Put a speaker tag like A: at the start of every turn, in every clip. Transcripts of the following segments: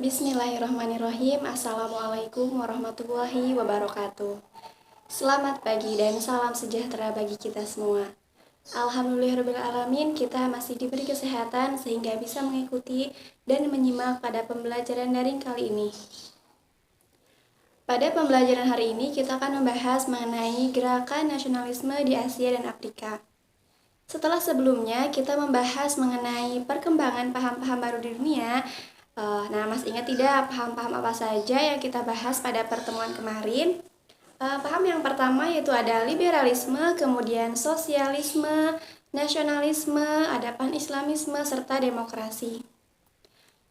A: Bismillahirrahmanirrahim. Assalamualaikum warahmatullahi wabarakatuh. Selamat pagi dan salam sejahtera bagi kita semua. Alhamdulillahirrahmanirrahim, kita masih diberi kesehatan sehingga bisa mengikuti dan menyimak pada pembelajaran daring kali ini. Pada pembelajaran hari ini kita akan membahas mengenai gerakan nasionalisme di Asia dan Afrika. Setelah sebelumnya kita membahas mengenai perkembangan paham-paham baru di dunia. Nah, Mas ingat tidak paham-paham apa saja yang kita bahas pada pertemuan kemarin? Paham yang pertama yaitu ada liberalisme, kemudian sosialisme, nasionalisme, ada pan-islamisme, serta demokrasi.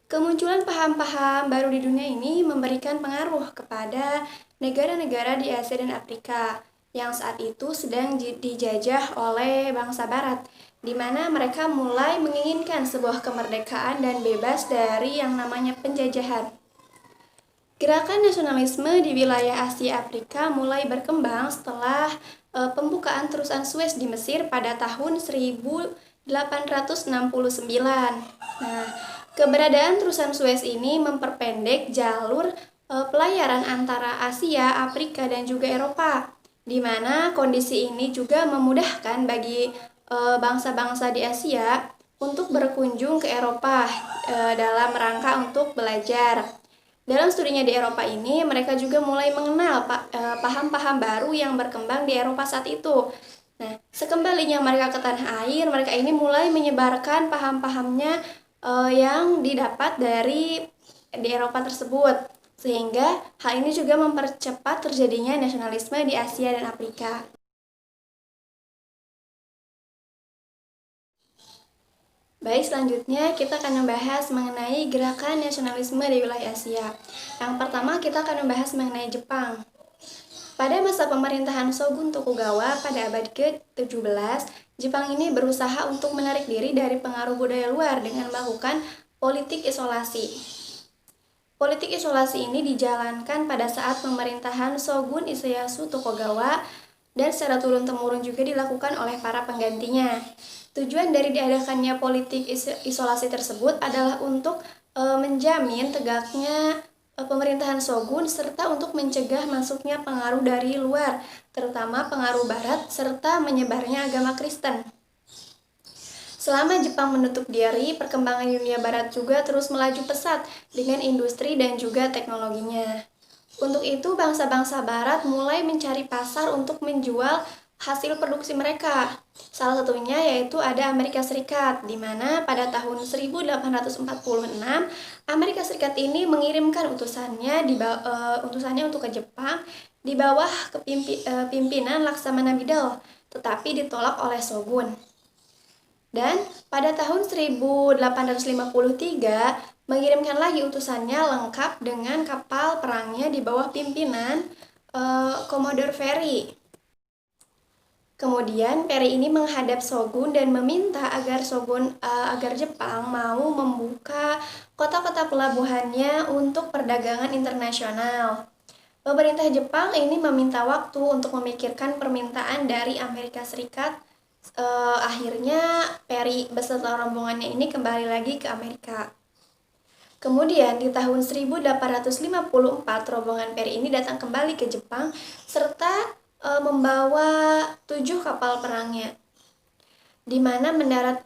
A: Kemunculan paham-paham baru di dunia ini memberikan pengaruh kepada negara-negara di Asia dan Afrika yang saat itu sedang dijajah oleh bangsa Barat, di mana mereka mulai menginginkan sebuah kemerdekaan dan bebas dari yang namanya penjajahan. Gerakan nasionalisme di wilayah Asia Afrika mulai berkembang setelah pembukaan terusan Suez di Mesir pada tahun 1869. Nah, keberadaan terusan Suez ini memperpendek jalur pelayaran antara Asia, Afrika, dan juga Eropa, di mana kondisi ini juga memudahkan bagi bangsa-bangsa di Asia untuk berkunjung ke Eropa dalam rangka untuk belajar. Dalam studinya di Eropa ini, mereka juga mulai mengenal paham-paham baru yang berkembang di Eropa saat itu. Nah, sekembalinya mereka ke tanah air, mereka ini mulai menyebarkan paham-pahamnya yang didapat di Eropa tersebut. Sehingga hal ini juga mempercepat terjadinya nasionalisme di Asia dan Afrika. Baik, selanjutnya kita akan membahas mengenai gerakan nasionalisme di wilayah Asia. Yang pertama kita akan membahas mengenai Jepang. Pada masa pemerintahan Shogun Tokugawa pada abad ke-17, Jepang ini berusaha untuk menarik diri dari pengaruh budaya luar dengan melakukan politik isolasi. Politik isolasi ini dijalankan pada saat pemerintahan Shogun Ieyasu Tokugawa dan secara turun-temurun juga dilakukan oleh para penggantinya. Tujuan dari diadakannya politik isolasi tersebut adalah untuk menjamin tegaknya pemerintahan Shogun serta untuk mencegah masuknya pengaruh dari luar, terutama pengaruh Barat serta menyebarnya agama Kristen. Selama Jepang menutup diri, perkembangan dunia Barat juga terus melaju pesat dengan industri dan juga teknologinya. Untuk itu, bangsa-bangsa Barat mulai mencari pasar untuk menjual hasil produksi mereka. Salah satunya yaitu ada Amerika Serikat, di mana pada tahun 1846 Amerika Serikat ini mengirimkan utusannya untuk ke Jepang di bawah pimpinan Laksamana Bidal, tetapi ditolak oleh Shogun. Dan pada tahun 1853 mengirimkan lagi utusannya lengkap dengan kapal perangnya di bawah pimpinan Commodore Perry. Kemudian Perry ini menghadap Shogun dan meminta agar Jepang mau membuka kota-kota pelabuhannya untuk perdagangan internasional. Pemerintah Jepang ini meminta waktu untuk memikirkan permintaan dari Amerika Serikat. Akhirnya Perry beserta rombongannya ini kembali lagi ke Amerika. Kemudian di tahun 1854 rombongan Perry ini datang kembali ke Jepang serta membawa 7 kapal perangnya, di mana mendarat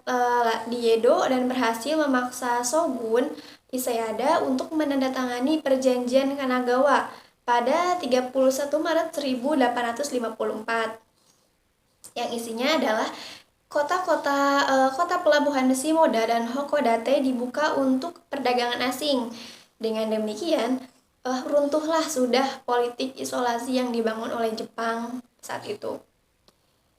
A: di Yedo dan berhasil memaksa Shogun Ieyasu untuk menandatangani perjanjian Kanagawa pada 31 Maret 1854 yang isinya adalah kota pelabuhan Shimoda dan Hakodate dibuka untuk perdagangan asing. Dengan demikian, runtuhlah sudah politik isolasi yang dibangun oleh Jepang saat itu.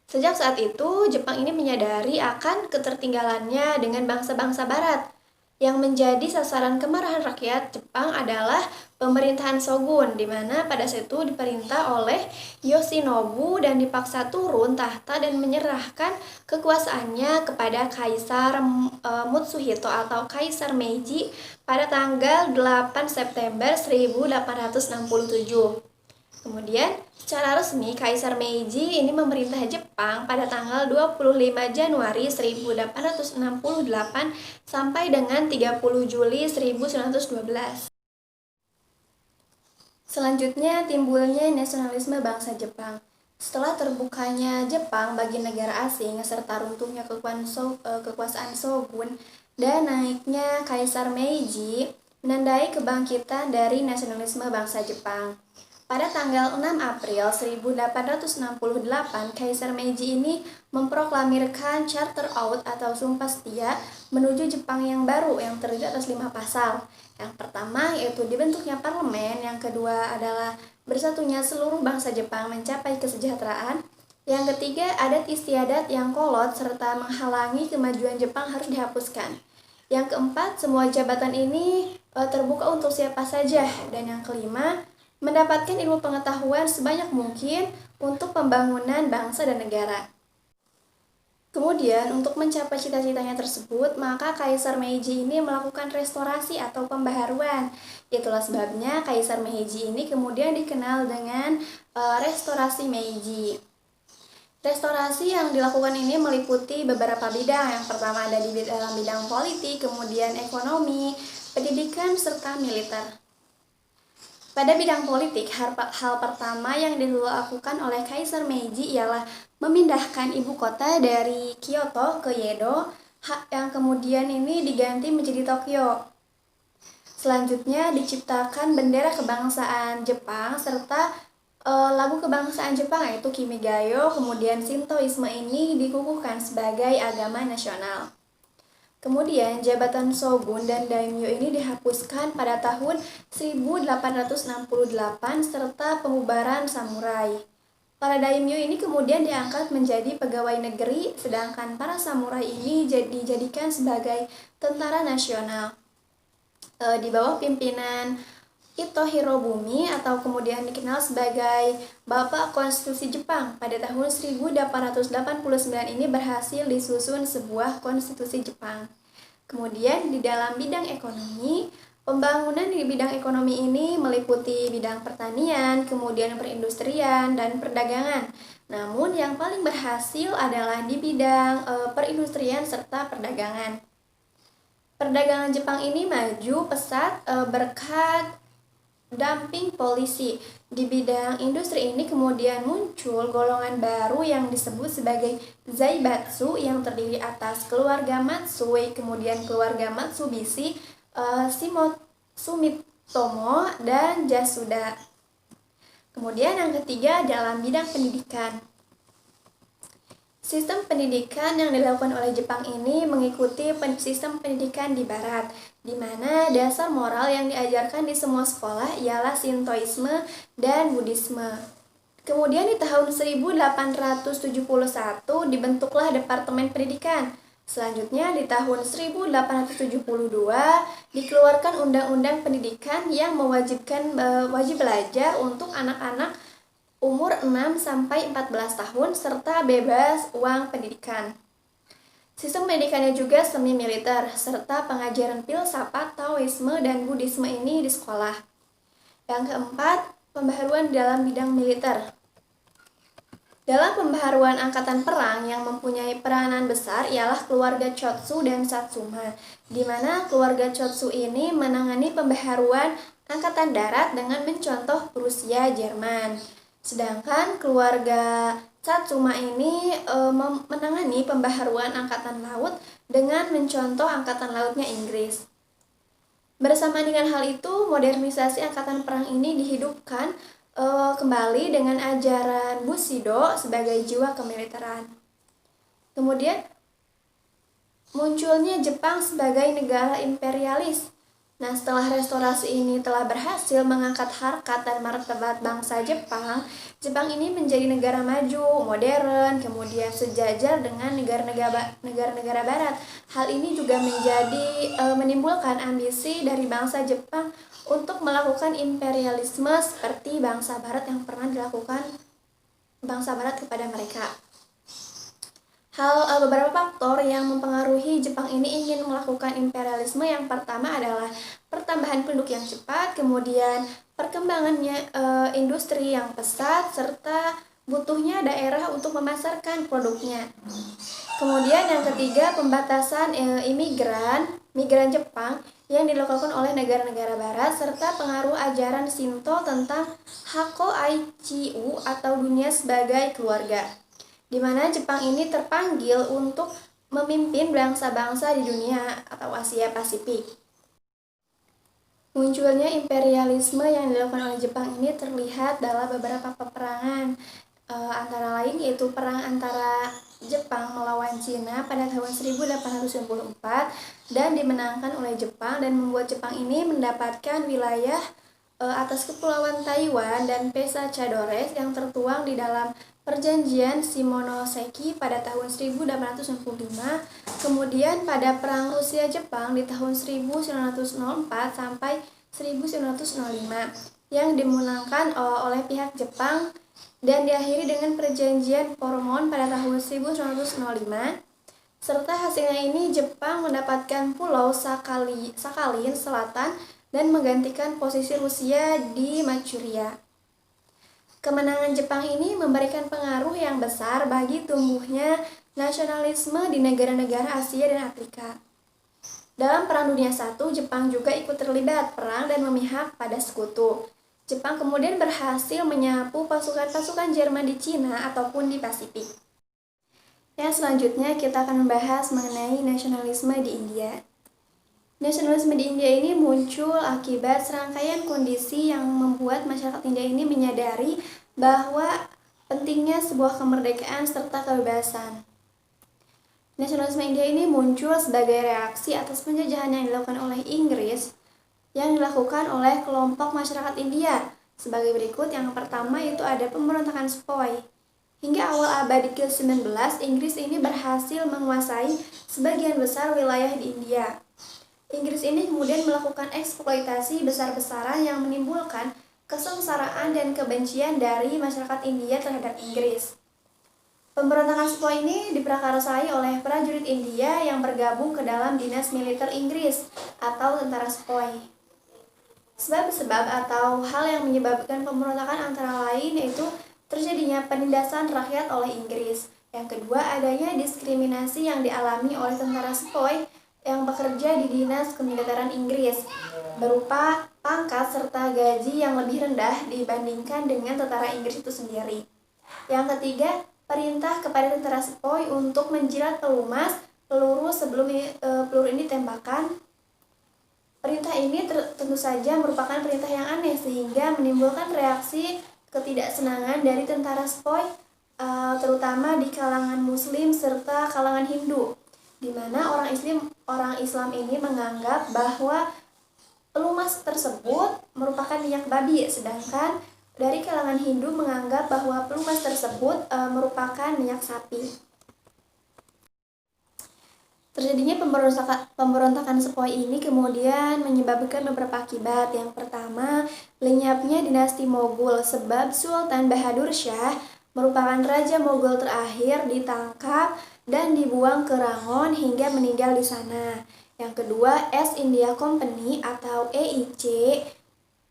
A: Sejak saat itu, Jepang ini menyadari akan ketertinggalannya dengan bangsa-bangsa Barat. Yang menjadi sasaran kemarahan rakyat Jepang adalah pemerintahan Shogun, di mana pada saat itu diperintah oleh Yoshinobu dan dipaksa turun tahta dan menyerahkan kekuasaannya kepada Kaisar Mutsuhito atau Kaisar Meiji pada tanggal 8 September 1867. Kemudian, secara resmi Kaisar Meiji ini memerintah Jepang pada tanggal 25 Januari 1868 sampai dengan 30 Juli 1912. Selanjutnya timbulnya nasionalisme bangsa Jepang. Setelah terbukanya Jepang bagi negara asing serta runtuhnya kekuasaan Shogun dan naiknya Kaisar Meiji menandai kebangkitan dari nasionalisme bangsa Jepang. Pada tanggal 6 April 1868, Kaisar Meiji ini memproklamirkan Charter Oath atau Sumpah Setia menuju Jepang yang baru yang terdiri atas 5 pasal. Yang pertama yaitu dibentuknya parlemen, yang kedua adalah bersatunya seluruh bangsa Jepang mencapai kesejahteraan, yang ketiga adat istiadat yang kolot serta menghalangi kemajuan Jepang harus dihapuskan. Yang keempat, semua jabatan ini terbuka untuk siapa saja, dan yang kelima, mendapatkan ilmu pengetahuan sebanyak mungkin untuk pembangunan bangsa dan negara. Kemudian, untuk mencapai cita-citanya tersebut, maka Kaisar Meiji ini melakukan restorasi atau pembaharuan. Itulah sebabnya Kaisar Meiji ini kemudian dikenal dengan restorasi Meiji. Restorasi yang dilakukan ini meliputi beberapa bidang. Yang pertama ada di dalam bidang politik, kemudian ekonomi, pendidikan, serta militer. Pada bidang politik, hal pertama yang dilakukan oleh Kaisar Meiji ialah memindahkan ibu kota dari Kyoto ke Yedo, yang kemudian ini diganti menjadi Tokyo. Selanjutnya diciptakan bendera kebangsaan Jepang serta lagu kebangsaan Jepang yaitu Kimigayo, kemudian Shintoisme ini dikukuhkan sebagai agama nasional. Kemudian jabatan shogun dan daimyo ini dihapuskan pada tahun 1868 serta pembubaran samurai. Para daimyo ini kemudian diangkat menjadi pegawai negeri, sedangkan para samurai ini dijadikan sebagai tentara nasional di bawah pimpinan Ito Hirobumi atau kemudian dikenal sebagai Bapak Konstitusi Jepang. Pada tahun 1889 ini berhasil disusun sebuah konstitusi Jepang. Kemudian di dalam bidang ekonomi, pembangunan di bidang ekonomi ini meliputi bidang pertanian, kemudian perindustrian, dan perdagangan. Namun yang paling berhasil adalah di bidang perindustrian serta perdagangan. Perdagangan Jepang ini maju pesat berkat dumping polisi. Di bidang industri ini kemudian muncul golongan baru yang disebut sebagai Zaibatsu yang terdiri atas keluarga Matsui, kemudian keluarga Matsubishi, Sumitomo, dan Yasuda. Kemudian yang ketiga dalam bidang pendidikan. Sistem pendidikan yang dilakukan oleh Jepang ini mengikuti sistem pendidikan di Barat, di mana dasar moral yang diajarkan di semua sekolah ialah Shintoisme dan Buddhisme. Kemudian di tahun 1871 dibentuklah Departemen Pendidikan. Selanjutnya di tahun 1872 dikeluarkan Undang-Undang Pendidikan yang mewajibkan wajib belajar untuk anak-anak umur 6-14 tahun serta bebas uang pendidikan. Sistem pendidikannya juga semi militer serta pengajaran filsafat, Taoisme, dan Buddhisme ini di sekolah. Yang keempat, pembaharuan dalam bidang militer. Dalam pembaharuan angkatan perang yang mempunyai peranan besar ialah keluarga Chotsu dan Satsuma, di mana keluarga Chotsu ini menangani pembaharuan angkatan darat dengan mencontoh Prusia Jerman. Sedangkan keluarga Satsuma ini menangani pembaharuan angkatan laut dengan mencontoh angkatan lautnya Inggris. Bersama dengan hal itu, modernisasi angkatan perang ini dihidupkan kembali dengan ajaran Bushido sebagai jiwa kemiliteran. Kemudian munculnya Jepang sebagai negara imperialis. Nah, setelah restorasi ini telah berhasil mengangkat harkat dan martabat bangsa Jepang, Jepang ini menjadi negara maju, modern, kemudian sejajar dengan negara-negara barat. Hal ini juga menimbulkan ambisi dari bangsa Jepang untuk melakukan imperialisme seperti bangsa barat yang pernah dilakukan bangsa barat kepada mereka. Beberapa faktor yang mempengaruhi Jepang ini ingin melakukan imperialisme. Yang pertama adalah pertambahan penduduk yang cepat, kemudian perkembangannya industri yang pesat, serta butuhnya daerah untuk memasarkan produknya. Kemudian yang ketiga, pembatasan imigran migran Jepang yang dilakukan oleh negara-negara barat serta pengaruh ajaran Shinto tentang Hako Aichiu atau dunia sebagai keluarga, di mana Jepang ini terpanggil untuk memimpin bangsa-bangsa di dunia atau Asia Pasifik. Munculnya imperialisme yang dilakukan oleh Jepang ini terlihat dalam beberapa peperangan, antara lain yaitu perang antara Jepang melawan Cina pada tahun 1894 dan dimenangkan oleh Jepang dan membuat Jepang ini mendapatkan wilayah atas kepulauan Taiwan dan Pesachadores yang tertuang di dalam Perjanjian Shimonoseki pada tahun 1895, kemudian pada Perang Rusia-Jepang di tahun 1904 sampai 1905 yang dimenangkan oleh pihak Jepang dan diakhiri dengan Perjanjian Poromon pada tahun 1905. Serta hasilnya ini Jepang mendapatkan Pulau Sakhalin Selatan dan menggantikan posisi Rusia di Manchuria. Kemenangan Jepang ini memberikan pengaruh yang besar bagi tumbuhnya nasionalisme di negara-negara Asia dan Afrika. Dalam Perang Dunia I, Jepang juga ikut terlibat perang dan memihak pada sekutu. Jepang kemudian berhasil menyapu pasukan-pasukan Jerman di Cina ataupun di Pasifik. Yang selanjutnya kita akan membahas mengenai nasionalisme di India. Nasionalisme di India ini muncul akibat serangkaian kondisi yang membuat masyarakat India ini menyadari bahwa pentingnya sebuah kemerdekaan serta kebebasan. Nasionalisme India ini muncul sebagai reaksi atas penjajahan yang dilakukan oleh Inggris yang dilakukan oleh kelompok masyarakat India. Sebagai berikut, yang pertama itu ada pemberontakan Sepoy. Hingga awal abad ke-19, Inggris ini berhasil menguasai sebagian besar wilayah di India. Inggris ini kemudian melakukan eksploitasi besar-besaran yang menimbulkan kesengsaraan dan kebencian dari masyarakat India terhadap Inggris. Pemberontakan Sepoy ini diprakarsai oleh prajurit India yang bergabung ke dalam dinas militer Inggris atau tentara Sepoy. Sebab-sebab atau hal yang menyebabkan pemberontakan antara lain yaitu terjadinya penindasan rakyat oleh Inggris. Yang kedua, adanya diskriminasi yang dialami oleh tentara Sepoy yang bekerja di dinas kemiliteran Inggris, berupa pangkat serta gaji yang lebih rendah dibandingkan dengan tentara Inggris itu sendiri. Yang ketiga, perintah kepada tentara Sepoy untuk menjilat pelumas peluru sebelum peluru ini ditembakkan. Perintah ini tentu saja merupakan perintah yang aneh sehingga menimbulkan reaksi ketidaksenangan dari tentara Sepoy, terutama di kalangan Muslim serta kalangan Hindu, di mana orang Islam ini menganggap bahwa pelumas tersebut merupakan minyak babi, sedangkan dari kalangan Hindu menganggap bahwa pelumas tersebut merupakan minyak sapi. Terjadinya pemberontakan Sepoy ini kemudian menyebabkan beberapa akibat. Yang pertama, lenyapnya dinasti Moghul sebab Sultan Bahadur Shah merupakan raja Moghul terakhir ditangkap dan dibuang ke Rangon hingga meninggal di sana. Yang kedua, East India Company atau EIC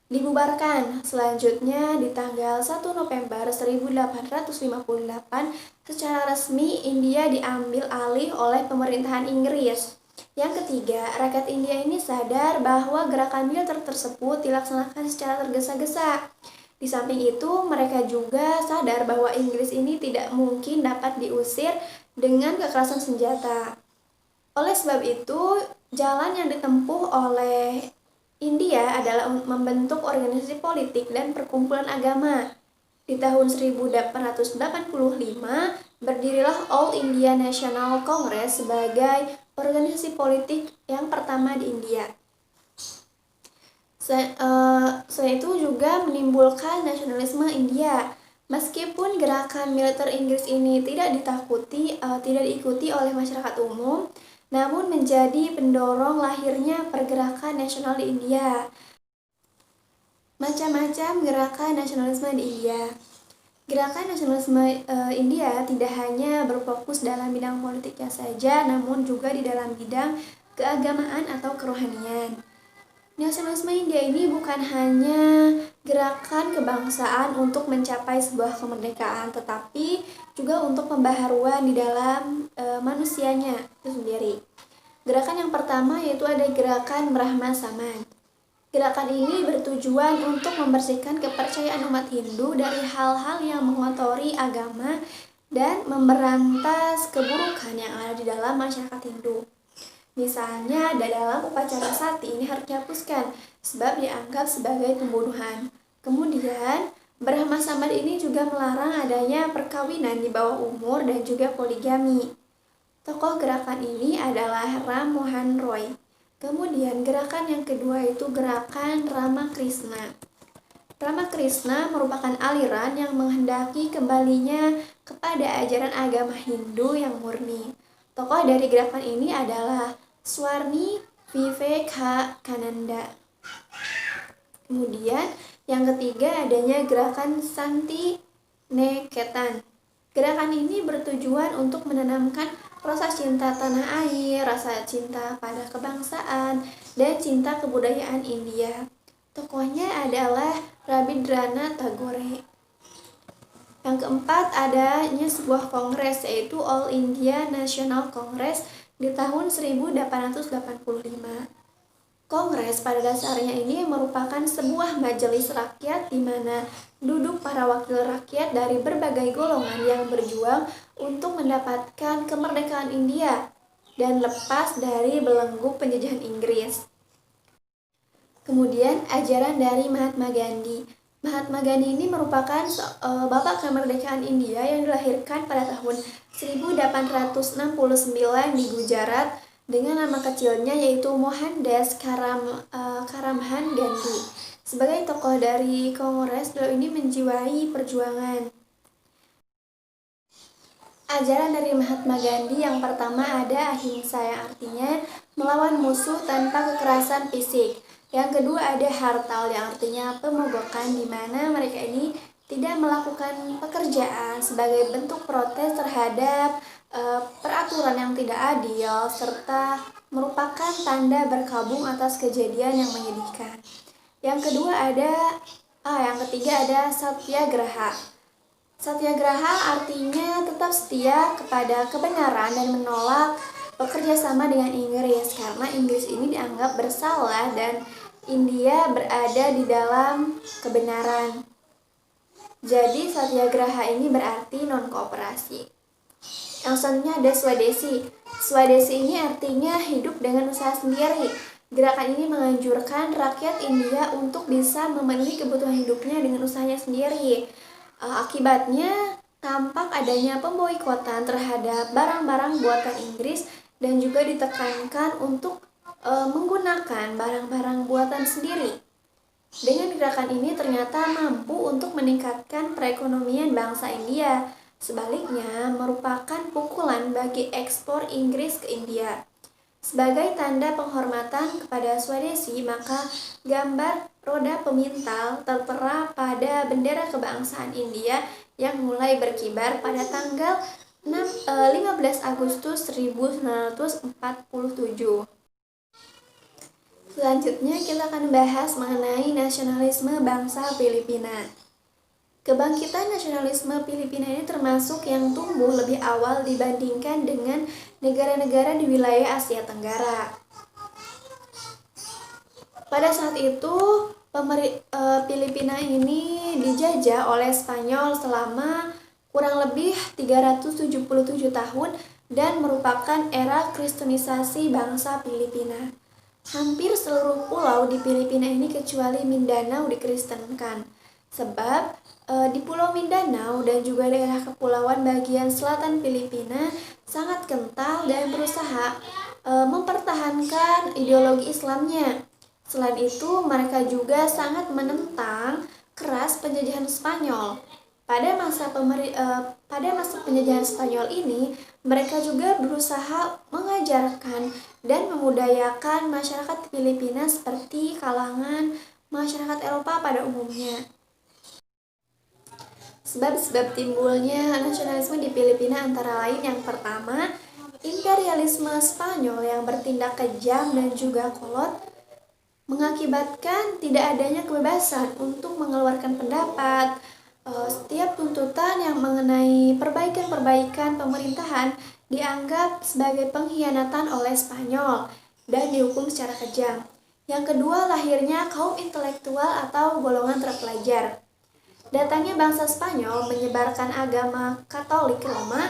A: dibubarkan. Selanjutnya di tanggal 1 November 1858 secara resmi India diambil alih oleh pemerintahan Inggris. Yang ketiga, rakyat India ini sadar bahwa gerakan militer tersebut dilaksanakan secara tergesa-gesa. Di samping itu, mereka juga sadar bahwa Inggris ini tidak mungkin dapat diusir dengan kekerasan senjata. Oleh sebab itu, jalan yang ditempuh oleh India adalah membentuk organisasi politik dan perkumpulan agama. Di tahun 1885, berdirilah All India National Congress sebagai organisasi politik yang pertama di India. Selain itu juga menimbulkan nasionalisme India. Meskipun gerakan militer Inggris ini tidak diikuti oleh masyarakat umum, namun menjadi pendorong lahirnya pergerakan nasional di India. Macam-macam gerakan nasionalisme di India. Gerakan nasionalisme India tidak hanya berfokus dalam bidang politiknya saja, namun juga di dalam bidang keagamaan atau kerohanian. Nasionalisme India ini bukan hanya gerakan kebangsaan untuk mencapai sebuah kemerdekaan, tetapi juga untuk pembaharuan di dalam manusianya itu sendiri. Gerakan yang pertama yaitu ada gerakan Brahma Samaj. Gerakan ini bertujuan untuk membersihkan kepercayaan umat Hindu dari hal-hal yang mengotori agama dan memberantas keburukan yang ada di dalam masyarakat Hindu. Misalnya, dalam upacara sati ini harus dihapuskan sebab dianggap sebagai pembunuhan. Kemudian, Brahma Samad ini juga melarang adanya perkawinan di bawah umur dan juga poligami. Tokoh gerakan ini adalah Ram Mohan Roy. Kemudian gerakan yang kedua itu gerakan Ramakrishna. Ramakrishna merupakan aliran yang menghendaki kembalinya kepada ajaran agama Hindu yang murni. Tokoh dari gerakan ini adalah Swami Vivekananda. Kemudian yang ketiga adanya gerakan Santi Niketan. Gerakan ini bertujuan untuk menanamkan rasa cinta tanah air, rasa cinta pada kebangsaan, dan cinta kebudayaan India. Tokohnya adalah Rabindranath Tagore. Yang keempat adanya sebuah kongres yaitu All India National Congress di tahun 1885. Kongres pada dasarnya ini merupakan sebuah majelis rakyat di mana duduk para wakil rakyat dari berbagai golongan yang berjuang untuk mendapatkan kemerdekaan India dan lepas dari belenggu penjajahan Inggris. Kemudian ajaran dari Mahatma Gandhi. Mahatma Gandhi ini merupakan bapak kemerdekaan India yang dilahirkan pada tahun 1869 di Gujarat dengan nama kecilnya yaitu Mohandas Karamchand Gandhi. Sebagai tokoh dari Kongres, beliau ini menjiwai perjuangan. Ajaran dari Mahatma Gandhi yang pertama ada ahimsa yang artinya melawan musuh tanpa kekerasan fisik. Yang kedua ada hartal yang artinya pemogokan, di mana mereka ini tidak melakukan pekerjaan sebagai bentuk protes terhadap peraturan yang tidak adil serta merupakan tanda berkabung atas kejadian yang menyedihkan. Yang ketiga ada satyagraha. Satyagraha artinya tetap setia kepada kebenaran dan menolak bekerja sama dengan Inggris karena Inggris ini dianggap bersalah dan India berada di dalam kebenaran. Jadi satyagraha ini berarti non-kooperasi. Yang selanjutnya ada Swadesi. Swadesi ini artinya hidup dengan usaha sendiri. Gerakan ini menganjurkan rakyat India untuk bisa memenuhi kebutuhan hidupnya dengan usahanya sendiri. Akibatnya tampak adanya pemboikotan terhadap barang-barang buatan Inggris dan juga ditekankan untuk menggunakan barang-barang buatan sendiri. Dengan gerakan ini ternyata mampu untuk meningkatkan perekonomian bangsa India. Sebaliknya, merupakan pukulan bagi ekspor Inggris ke India. Sebagai tanda penghormatan kepada Swadesi, maka gambar roda pemintal tertera pada bendera kebangsaan India yang mulai berkibar pada tanggal 15 Agustus 1947. Selanjutnya kita akan bahas mengenai nasionalisme bangsa Filipina. Kebangkitan nasionalisme Filipina ini termasuk yang tumbuh lebih awal dibandingkan dengan negara-negara di wilayah Asia Tenggara. Pada saat itu, Filipina ini dijajah oleh Spanyol selama kurang lebih 377 tahun dan merupakan era kristenisasi bangsa Filipina. Hampir seluruh pulau di Filipina ini kecuali Mindanao dikristenkan. Sebab di Pulau Mindanao dan juga daerah kepulauan bagian selatan Filipina sangat kental dan berusaha mempertahankan ideologi Islamnya. Selain itu, mereka juga sangat menentang keras penjajahan Spanyol. Pada masa penjajahan Spanyol ini, mereka juga berusaha mengajarkan dan memudayakan masyarakat Filipina seperti kalangan masyarakat Eropa pada umumnya. Sebab-sebab timbulnya nasionalisme di Filipina antara lain yang pertama, imperialisme Spanyol yang bertindak kejam dan juga kolot mengakibatkan tidak adanya kebebasan untuk mengeluarkan pendapat, Setiap tuntutan yang mengenai perbaikan-perbaikan pemerintahan dianggap sebagai pengkhianatan oleh Spanyol dan dihukum secara kejam. Yang kedua, lahirnya kaum intelektual atau golongan terpelajar. Datangnya bangsa Spanyol menyebarkan agama Katolik Roma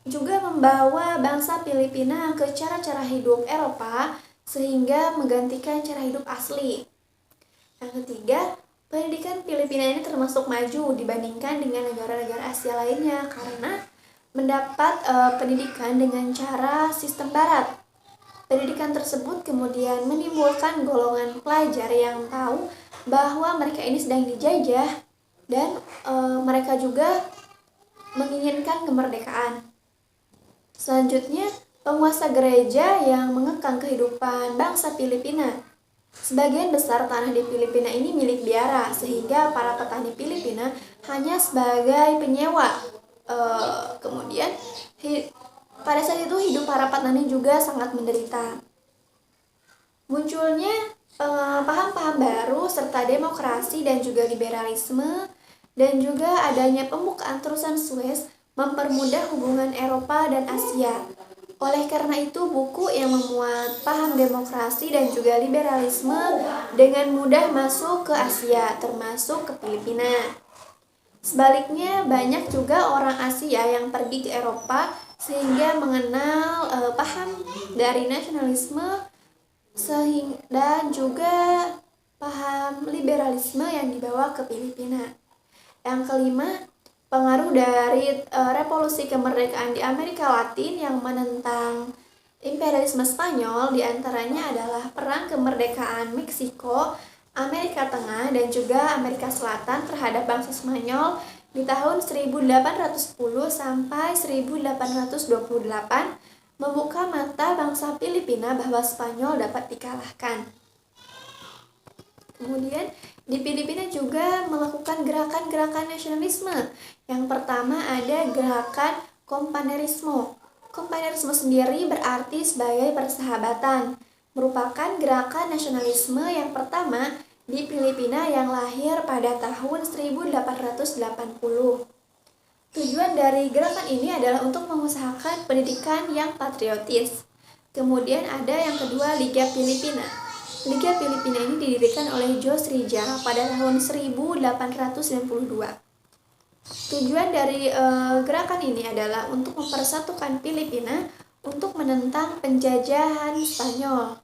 A: juga membawa bangsa Filipina ke cara-cara hidup Eropa sehingga menggantikan cara hidup asli. Yang ketiga, pendidikan Filipina ini termasuk maju dibandingkan dengan negara-negara Asia lainnya karena mendapat pendidikan dengan cara sistem barat. Pendidikan tersebut kemudian menimbulkan golongan pelajar yang tahu bahwa mereka ini sedang dijajah dan mereka juga menginginkan kemerdekaan. Selanjutnya, penguasa gereja yang mengekang kehidupan bangsa Filipina. Sebagian besar tanah di Filipina ini milik biara, sehingga para petani Filipina hanya sebagai penyewa. Kemudian pada saat itu hidup para petani juga sangat menderita. Munculnya paham-paham baru serta demokrasi dan juga liberalisme dan juga adanya pembukaan terusan Suez mempermudah hubungan Eropa dan Asia. Oleh karena itu, buku yang memuat paham demokrasi dan juga liberalisme dengan mudah masuk ke Asia, termasuk ke Filipina. Sebaliknya, banyak juga orang Asia yang pergi ke Eropa sehingga mengenal paham dari nasionalisme dan juga paham liberalisme yang dibawa ke Filipina. Yang kelima, pengaruh dari revolusi kemerdekaan di Amerika Latin yang menentang imperialisme Spanyol diantaranya adalah Perang Kemerdekaan Meksiko, Amerika Tengah, dan juga Amerika Selatan terhadap bangsa Spanyol di tahun 1810 sampai 1828 membuka mata bangsa Filipina bahwa Spanyol dapat dikalahkan. Kemudian di Filipina juga melakukan gerakan-gerakan nasionalisme. Yang pertama ada gerakan Kompanerismo. Kompanerisme sendiri berarti sebagai persahabatan. Merupakan gerakan nasionalisme yang pertama di Filipina yang lahir pada tahun 1880. Tujuan dari gerakan ini adalah untuk mengusahakan pendidikan yang patriotis. Kemudian ada yang kedua, Liga Filipina. Liga Filipina ini didirikan oleh Jose Rizal pada tahun 1892. Tujuan dari gerakan ini adalah untuk mempersatukan Filipina untuk menentang penjajahan Spanyol.